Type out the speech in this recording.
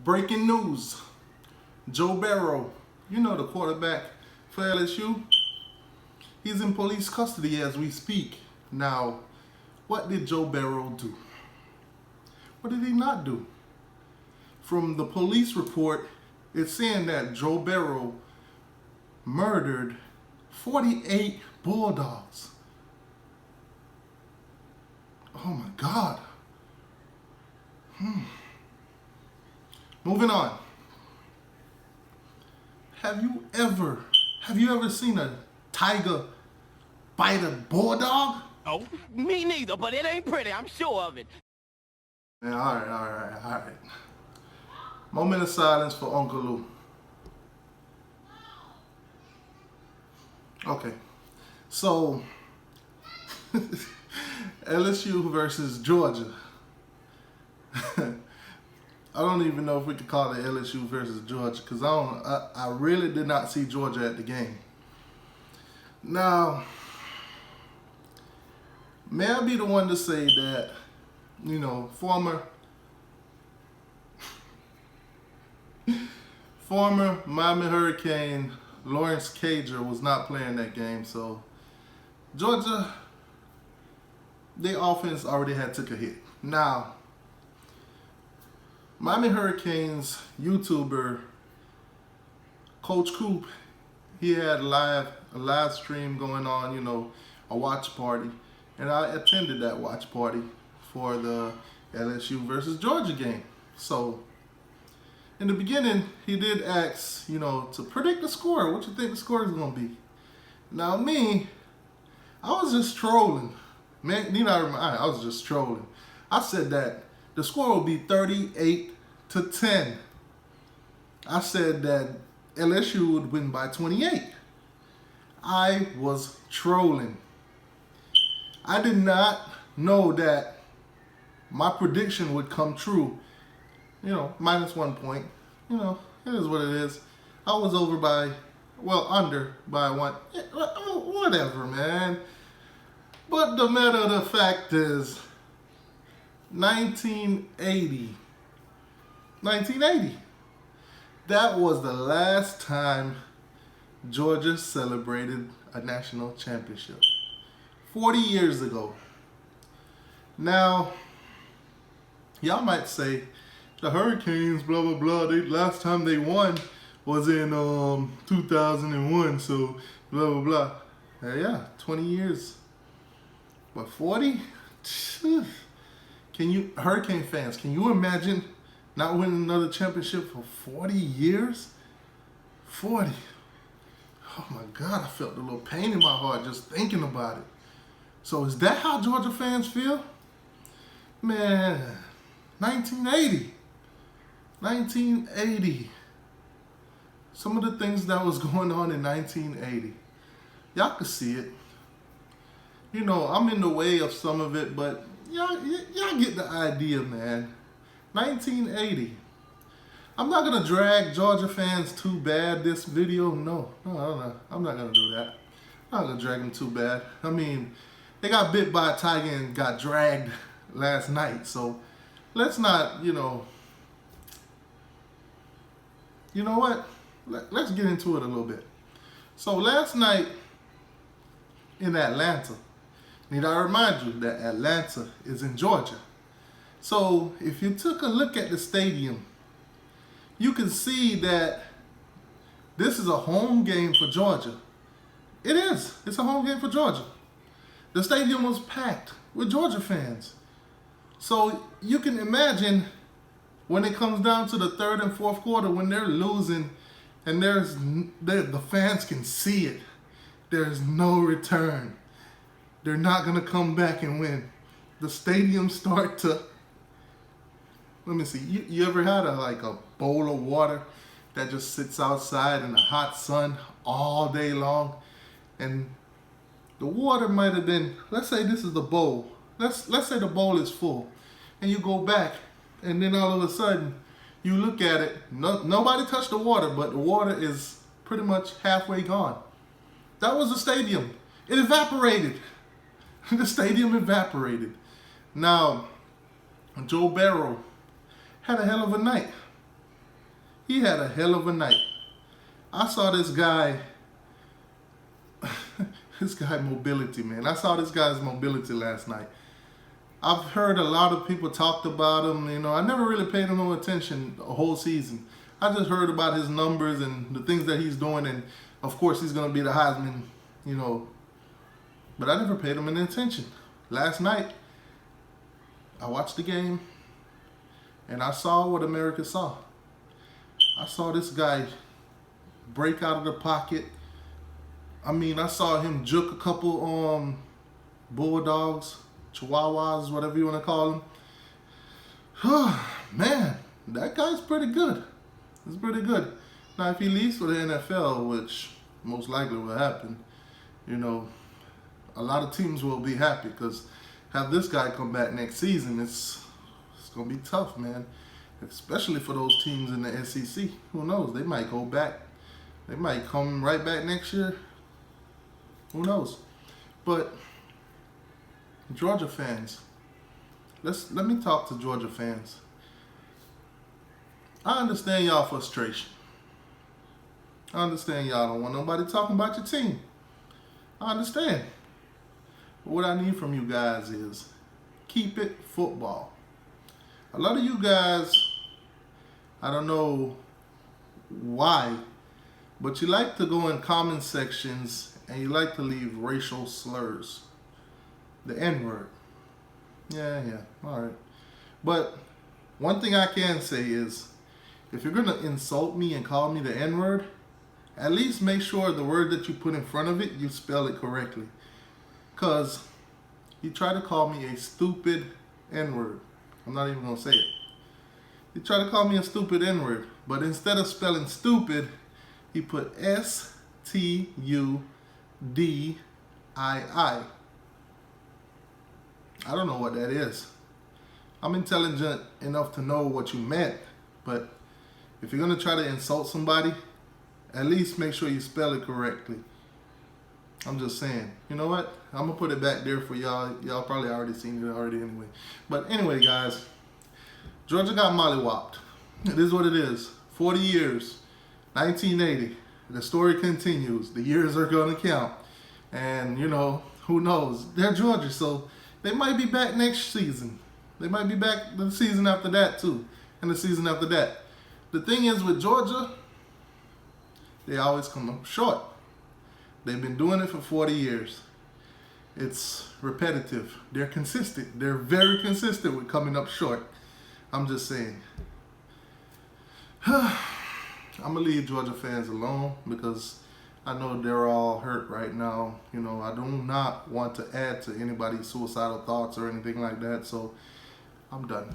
Breaking news. Joe Burrow, you know, the quarterback for LSU, he's in police custody as we speak. Now, what did Joe Burrow do? What did he not do? From the police report, it's saying that Joe Burrow murdered 48 Bulldogs. Oh my God. Moving on. Have you ever seen a tiger bite a bulldog? Oh, me neither, but it ain't pretty, I'm sure of it. Yeah, all right. Moment of silence for Uncle Lou. Okay, so LSU versus Georgia. I don't even know if we could call it LSU versus Georgia because I really did not see Georgia at the game. Now, may I be the one to say that, you know, former Miami Hurricane Lawrence Cager was not playing that game, so Georgia, their offense already had took a hit. Now, Miami Hurricanes YouTuber Coach Coop, he had a live stream going on, you know, a watch party, and I attended that watch party for the LSU versus Georgia game. So in the beginning, he did ask, you know, to predict the score. What you think the score is gonna be? Now me, I was just trolling. Man, I was just trolling. I said that the score will be 38-10. I said that LSU would win by 28. I was trolling. I did not know that my prediction would come true. You know, -1 point. You know, it is what it is. I was under by 1. Whatever, man. But the matter of the fact is, 1980. That was the last time Georgia celebrated a national championship. 40 years ago. Now, y'all might say, the Hurricanes, blah, blah, blah, last time they won was in 2001, so blah, blah, blah. Yeah, 20 years. But 40? Hurricane fans, can you imagine not winning another championship for 40 years? 40. Oh my God, I felt a little pain in my heart just thinking about it. So is that how Georgia fans feel? Man, 1980. Some of the things that was going on in 1980. Y'all could see it. You know, I'm in the way of some of it, but y'all get the idea, man. 1980. I'm not going to drag Georgia fans too bad this video. No. I'm not going to do that. I'm not going to drag them too bad. I mean, they got bit by a tiger and got dragged last night. So let's not, you know what? Let's get into it a little bit. So last night in Atlanta, need I remind you that Atlanta is in Georgia. So if you took a look at the stadium, you can see that this is a home game for Georgia. It is. It's a home game for Georgia. The stadium was packed with Georgia fans. So you can imagine when it comes down to the third and fourth quarter, when they're losing and the fans can see it, there's no return. They're not going to come back and win. The stadium start to, let me see, you ever had a bowl of water that just sits outside in the hot sun all day long? And the water might have been, let's say this is the bowl. Let's say the bowl is full. And you go back, and then all of a sudden, you look at it, nobody touched the water, but the water is pretty much halfway gone. That was the stadium. It evaporated. The stadium evaporated. Now, Joe Burrow had a hell of a night. He had a hell of a night. I saw this guy, mobility, man. I saw this guy's mobility last night. I've heard a lot of people talked about him. You know, I never really paid him no attention the whole season. I just heard about his numbers and the things that he's doing, and of course he's going to be the Heisman, you know. But I never paid him any attention. Last night, I watched the game, and I saw what America saw. I saw this guy break out of the pocket. I mean, I saw him juke a couple Bulldogs, Chihuahuas, whatever you want to call them. Man, that guy's pretty good. He's pretty good. Now, if he leaves for the NFL, which most likely will happen, you know, a lot of teams will be happy because have this guy come back next season, it's going to be tough, man. Especially for those teams in the SEC. Who knows? They might go back. They might come right back next year. Who knows? But Georgia fans, let me talk to Georgia fans. I understand y'all frustration. I understand y'all don't want nobody talking about your team. I understand. But what I need from you guys is keep it football. A lot of you guys, I don't know why, but you like to go in comment sections and you like to leave racial slurs. The N-word. Yeah, all right. But one thing I can say is, if you're going to insult me and call me the N-word, at least make sure the word that you put in front of it, you spell it correctly. Because you try to call me a stupid N-word. I'm not even going to say it. He tried to call me a stupid N-word, but instead of spelling stupid, he put S-T-U-D-I-I. I don't know what that is. I'm intelligent enough to know what you meant, but if you're going to try to insult somebody, at least make sure you spell it correctly. I'm just saying. You know what? I'm going to put it back there for y'all. Y'all probably already seen it already anyway. But anyway, guys, Georgia got mollywopped. It is what it is. 40 years. 1980. The story continues. The years are going to count. And, you know, who knows? They're Georgia, so they might be back next season. They might be back the season after that, too. And the season after that. The thing is with Georgia, they always come up short. They've been doing it for 40 years. It's repetitive. They're consistent. They're very consistent with coming up short. I'm just saying. I'm going to leave Georgia fans alone because I know they're all hurt right now. You know, I do not want to add to anybody's suicidal thoughts or anything like that. So I'm done.